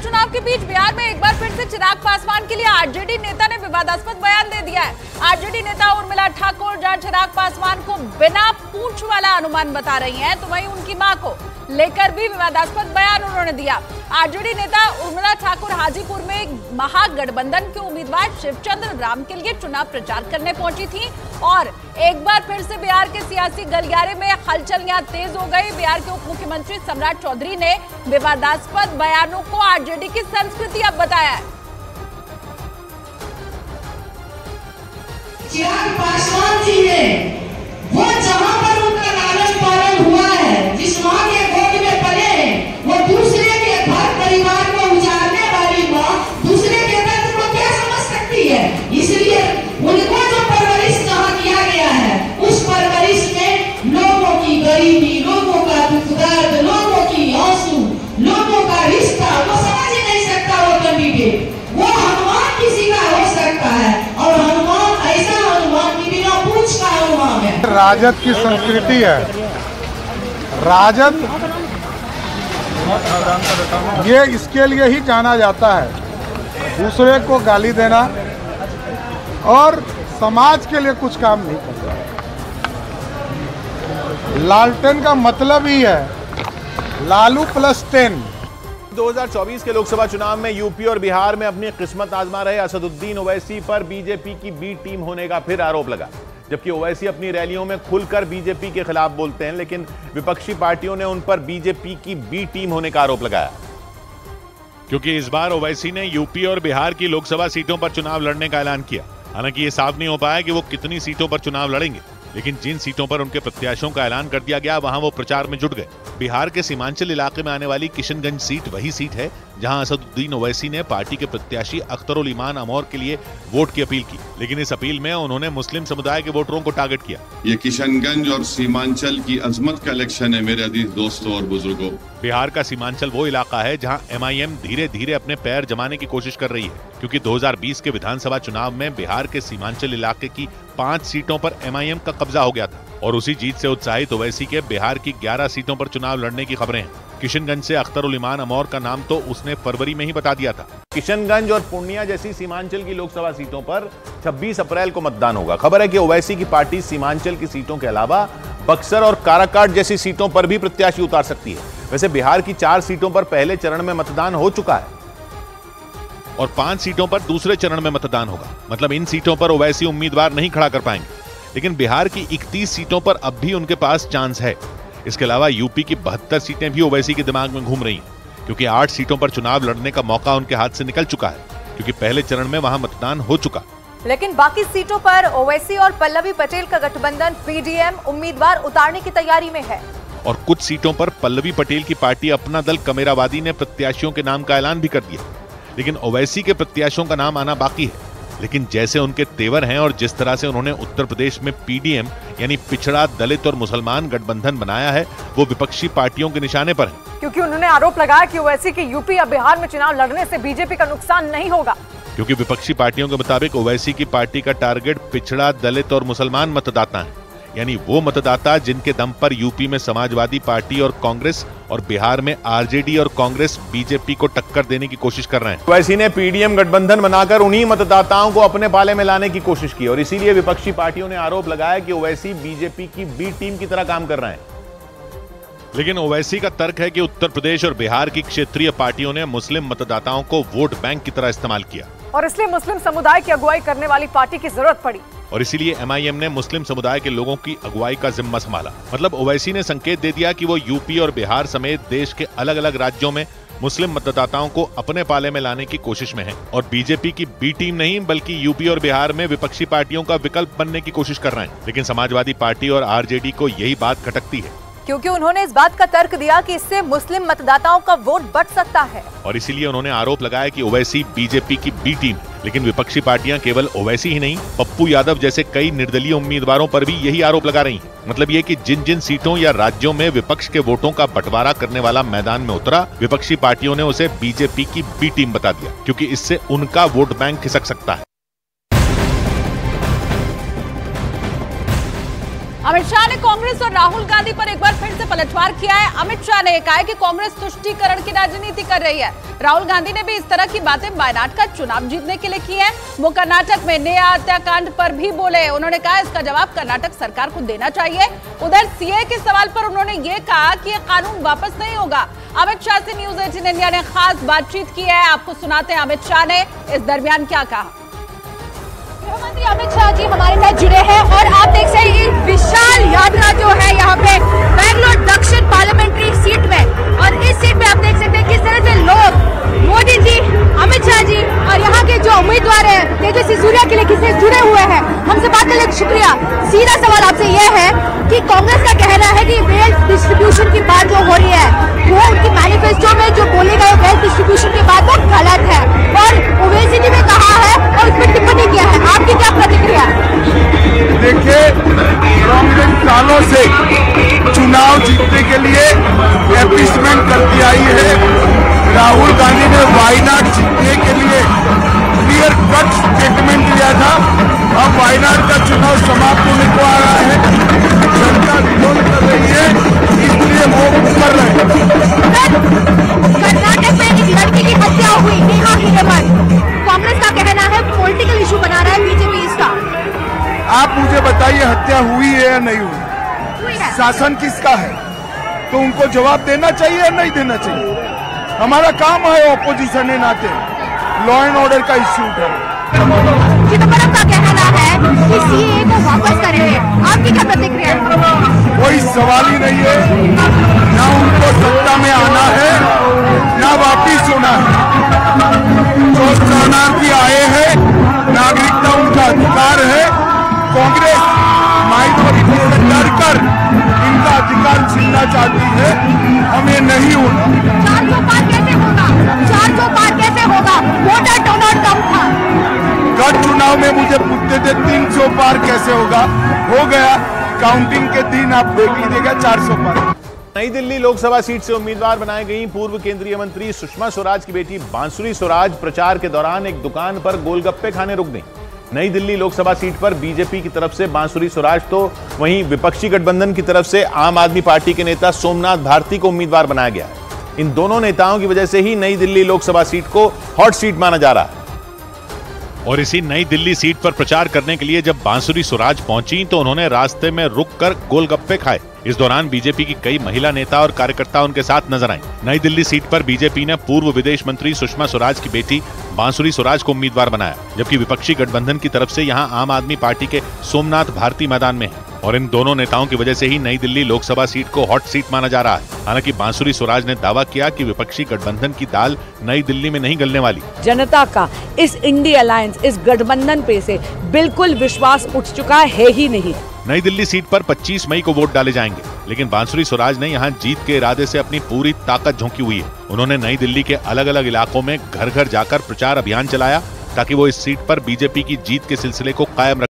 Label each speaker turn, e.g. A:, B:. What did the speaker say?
A: चुनाव के बीच बिहार में एक बार फिर से चिराग पासवान के लिए आरजेडी नेता ने विवादास्पद बयान दे दिया है। आरजेडी नेता उर्मिला ठाकुर जहां चिराग पासवान को बिना पूंछ वाला अनुमान बता रही हैं, तो वहीं उनकी मां को लेकर भी विवादास्पद बयान उन्होंने दिया। आरजेडी नेता उर्मिला ठाकुर हाजीपुर में महागठबंधन के उम्मीदवार शिवचंद्र राम के लिए चुनाव प्रचार करने पहुंची थी और एक बार फिर से बिहार के सियासी गलियारे में हलचल यहां तेज हो गई। बिहार के उप मुख्यमंत्री सम्राट चौधरी ने विवादास्पद बयानों को आरजेडी की संस्कृति अब बताया है।
B: चिराग पासवान जी ने वो जहां पर उनका लालन पालन हुआ है, जिस मां के गोद में पले हैं, वो दूसरे के घर परिवार को उजाड़ने वाली मां दूसरे के दर्द को क्या समझ सकती है। इसलिए उनको जो परवरिश जहां किया गया है, उस परवरिश में लोगों की गरीबी, लोगों का दुख दर्द, लोगों की आंसू, लोगों का रिश्ता वो समझ ही नहीं सकता। वो कैंडिडेट वो हनुमान किसी का हो सकता है और हनुमान ऐसा हनुमान की बिना पूछ का हनुमान है।
C: राजद की संस्कृति है। राजद ये इसके लिए ही जाना जाता है, दूसरे को गाली देना और समाज के लिए कुछ काम नहीं करता। लालटेन का मतलब ही है लालू प्लस 10।
D: 2024 के लोकसभा चुनाव में यूपी और बिहार में अपनी किस्मत आजमा रहे असदुद्दीन ओवैसी पर बीजेपी की बी टीम होने का फिर आरोप लगा। जबकि ओवैसी अपनी रैलियों में खुलकर बीजेपी के खिलाफ बोलते हैं, लेकिन विपक्षी पार्टियों ने उन पर बीजेपी की बी टीम होने का आरोप लगाया।
E: क्योंकि इस बार ओवैसी ने यूपी और बिहार की लोकसभा सीटों पर चुनाव लड़ने का ऐलान किया। हालांकि ये साफ नहीं हो पाया कि वो कितनी सीटों पर चुनाव लड़ेंगे, लेकिन जिन सीटों पर उनके प्रत्याशियों का ऐलान कर दिया गया वहां वो प्रचार में जुट गए। बिहार के सीमांचल इलाके में आने वाली किशनगंज सीट वही सीट है जहां असदुद्दीन ओवैसी ने पार्टी के प्रत्याशी अख्तरुल ईमान अमौर के लिए वोट की अपील की, लेकिन इस अपील में उन्होंने मुस्लिम समुदाय के वोटरों को टारगेट किया।
F: ये किशनगंज और सीमांचल की अजमत का इलेक्शन है मेरे अजीज दोस्तों और बुजुर्गों।
E: बिहार का सीमांचल वो इलाका है जहां एमआईएम धीरे धीरे अपने पैर जमाने की कोशिश कर रही है, क्योंकि 2020 के विधानसभा चुनाव में बिहार के सीमांचल इलाके की 5 सीटों पर एमआईएम का कब्जा हो गया था और उसी जीत से उत्साहित ओवैसी के बिहार की 11 सीटों पर चुनाव लड़ने की खबरें हैं। किशनगंज से अख्तरुल ईमान अमौर का नाम तो उसने फरवरी में ही बता दिया था।
D: किशनगंज और पूर्णिया जैसी सीमांचल की लोकसभा सीटों पर 26 अप्रैल को मतदान होगा। खबर है कि ओवैसी की पार्टी सीमांचल की सीटों के अलावा बक्सर और काराकाट जैसी सीटों पर भी प्रत्याशी उतार सकती है। वैसे बिहार की 4 सीटों पर पहले चरण में मतदान हो चुका है
E: और 5 सीटों पर दूसरे चरण में मतदान होगा। मतलब इन सीटों पर ओवैसी उम्मीदवार नहीं खड़ा कर पाएंगे, लेकिन बिहार की 31 सीटों पर अब भी उनके पास चांस है। इसके अलावा यूपी की 72 सीटें भी ओवैसी के दिमाग में घूम रही हैं, क्योंकि 8 सीटों पर चुनाव लड़ने का मौका उनके हाथ से निकल चुका है, क्योंकि पहले चरण में वहां मतदान हो चुका।
A: लेकिन बाकी सीटों पर ओवैसी और पल्लवी पटेल का गठबंधन पीडीएम उम्मीदवार उतारने की तैयारी में है
E: और कुछ सीटों पर पल्लवी पटेल की पार्टी अपना दल कमेरावादी ने प्रत्याशियों के नाम का ऐलान भी कर दिया, लेकिन ओवैसी के प्रत्याशियों का नाम आना बाकी है। लेकिन जैसे उनके तेवर हैं और जिस तरह से उन्होंने उत्तर प्रदेश में पीडीएम यानी पिछड़ा दलित और मुसलमान गठबंधन बनाया है, वो विपक्षी पार्टियों के निशाने पर है।
A: क्योंकि उन्होंने आरोप लगाया कि ओवैसी के यूपी या बिहार में चुनाव लड़ने से बीजेपी का नुकसान नहीं होगा,
E: क्योंकि विपक्षी पार्टियों के मुताबिक ओवैसी की पार्टी का टारगेट पिछड़ा दलित और मुसलमान मतदाता है, यानी वो मतदाता जिनके दम पर यूपी में समाजवादी पार्टी और कांग्रेस और बिहार में आरजेडी और कांग्रेस बीजेपी को टक्कर देने की कोशिश कर रहे हैं।
D: ओवैसी ने पीडीएम गठबंधन बनाकर उन्हीं मतदाताओं को अपने पाले में लाने की कोशिश की और इसीलिए विपक्षी पार्टियों ने आरोप लगाया कि ओवैसी बीजेपी की बी टीम की तरह काम कर रहे हैं।
E: लेकिन ओवैसी का तर्क है कि उत्तर प्रदेश और बिहार की क्षेत्रीय पार्टियों ने मुस्लिम मतदाताओं को वोट बैंक की तरह इस्तेमाल किया
A: और इसलिए मुस्लिम समुदाय की अगुवाई करने वाली पार्टी की जरूरत पड़ी
E: और इसीलिए एमआईएम ने मुस्लिम समुदाय के लोगों की अगुवाई का जिम्मा संभाला। मतलब ओवैसी ने संकेत दे दिया कि वो यूपी और बिहार समेत देश के अलग अलग राज्यों में मुस्लिम मतदाताओं को अपने पाले में लाने की कोशिश में है और बीजेपी की बी टीम नहीं बल्कि यूपी और बिहार में विपक्षी पार्टियों का विकल्प बनने की कोशिश कर रहे हैं। लेकिन समाजवादी पार्टी और आरजेडी को यही बात खटकती है,
A: क्योंकि उन्होंने इस बात का तर्क दिया कि इससे मुस्लिम मतदाताओं का वोट बढ़ सकता है
E: और इसीलिए उन्होंने आरोप लगाया कि ओवैसी बीजेपी की बी टीम। लेकिन विपक्षी पार्टियां केवल ओवैसी ही नहीं, पप्पू यादव जैसे कई निर्दलीय उम्मीदवारों पर भी यही आरोप लगा रही हैं। मतलब ये कि जिन जिन सीटों या राज्यों में विपक्ष के वोटों का बंटवारा करने वाला मैदान में उतरा, विपक्षी पार्टियों ने उसे बीजेपी की बी टीम बता दिया, क्योंकि इससे उनका वोट बैंक खिसक सकता है।
A: अमित शाह ने कांग्रेस और राहुल गांधी पर एक बार फिर से पलटवार किया है। अमित शाह ने कहा है कि कांग्रेस तुष्टीकरण की राजनीति कर रही है। राहुल गांधी ने भी इस तरह की बातें वायनाड का चुनाव जीतने के लिए की है। वो कर्नाटक में नेहा हत्याकांड पर भी बोले। उन्होंने कहा इसका जवाब कर्नाटक सरकार को देना चाहिए। उधर सीए के सवाल पर उन्होंने ये कहा कि ये कानून वापस नहीं होगा। अमित शाह से न्यूज 18 इंडिया ने खास बातचीत की है। आपको सुनाते हैं अमित शाह ने इस दरमियान क्या कहा।
G: गृहमंत्री अमित शाह जी हमारे साथ जुड़े हैं और आप देख सकते हैं ये विशाल यात्रा जो है यहाँ पे बैंगलोर दक्षिण पार्लियामेंट्री सीट में, और इस सीट में आप देख सकते हैं किस तरह से लोग मोदी जी, अमित शाह जी और यहाँ के जो उम्मीदवार है तेजस्वी सूर्या के लिए किससे जुड़े हुए हैं। हमसे बात करने का शुक्रिया। सीधा सवाल आपसे यह है कि कांग्रेस का कहना है कि वेल्थ डिस्ट्रीब्यूशन की बात जो हो रही है वो उनकी मैनिफेस्टो में जो बोले गए वेल्थ डिस्ट्रीब्यूशन की बात वो गलत है, और ओवैसी जी ने कहा है और उसमें टिप्पणी किया है। आपकी क्या प्रतिक्रिया?
C: देखिए, कांग्रेस सालों से चुनाव जीतने के लिए एपीसमेंट करती आई है। राहुल गांधी ने वायनाड जीतने के लिए क्लियर कट स्टेटमेंट दिया था। अब वायनाड का चुनाव समाप्त होने को आ रहा है, जनता विरोध कर रही है, इसलिए वो कर रहे हैं।
G: कर्नाटक में एक लड़की की हत्या हुई, नेहा हिरेमठ। कांग्रेस का कहना है पॉलिटिकल इशू बना रहा है बीजेपी इसका।
C: आप मुझे बताइए, हत्या हुई है या नहीं हुई? शासन किसका है? तो उनको जवाब देना चाहिए या नहीं देना चाहिए? हमारा काम है ऑपोजिशन के नाते लॉ एंड ऑर्डर का इश्यू है।
G: चिदम्बरम का कहना है कि सीए को वापस करें। आपकी क्या प्रतिक्रिया है?
C: कोई सवाल ही नहीं है, ना उनको सत्ता में आना है ना वापिस होना है। जो शरणार्थी आए हैं, नागरिकता उनका अधिकार है। कांग्रेस माइनॉरिटी से डरकर इनका अधिकार छीनना चाहती है, हमें नहीं होना।
G: 400 पार कैसे होगा? 400 पार कैसे होगा? वोटर टर्नआउट कम था।
C: गत चुनाव में मुझे पूछते थे 300 पार कैसे होगा, हो गया। काउंटिंग के दिन आप देख लीजिएगा 400 पार।
D: नई दिल्ली लोकसभा सीट से उम्मीदवार बनाई गई पूर्व केंद्रीय मंत्री सुषमा स्वराज की बेटी बांसुरी स्वराज प्रचार के दौरान एक दुकान पर गोलगप्पे खाने रुक गई। नई दिल्ली लोकसभा सीट पर बीजेपी की तरफ से बांसुरी स्वराज तो वहीं विपक्षी गठबंधन की तरफ से आम आदमी पार्टी के नेता सोमनाथ भारती को उम्मीदवार बनाया गया है। इन दोनों नेताओं की वजह से ही नई दिल्ली लोकसभा सीट को हॉट सीट माना जा रहा है।
E: और इसी नई दिल्ली सीट पर प्रचार करने के लिए जब बांसुरी स्वराज पहुंची तो उन्होंने रास्ते में रुककर गोलगप्पे खाए। इस दौरान बीजेपी की कई महिला नेता और कार्यकर्ता उनके साथ नजर आए। नई दिल्ली सीट पर बीजेपी ने पूर्व विदेश मंत्री सुषमा स्वराज की बेटी बांसुरी स्वराज को उम्मीदवार बनाया, जबकि विपक्षी गठबंधन की तरफ से यहां आम आदमी पार्टी के सोमनाथ भारती मैदान में है। और इन दोनों नेताओं की वजह से ही नई दिल्ली लोकसभा सीट को हॉट सीट माना जा रहा है। हालांकि बांसुरी स्वराज ने दावा किया कि विपक्षी गठबंधन की दाल नई दिल्ली में नहीं गलने वाली।
H: जनता का इस इंडी अलायंस, इस गठबंधन पे से बिल्कुल विश्वास उठ चुका है ही नहीं।
E: नई दिल्ली सीट पर 25 मई को वोट डाले जाएंगे, लेकिन बांसुरी स्वराज ने यहां जीत के इरादे से अपनी पूरी ताकत झोंकी हुई है। उन्होंने नई दिल्ली के अलग अलग इलाकों में घर घर जाकर प्रचार अभियान चलाया ताकि वो इस सीट पर बीजेपी की जीत के सिलसिले को कायम रख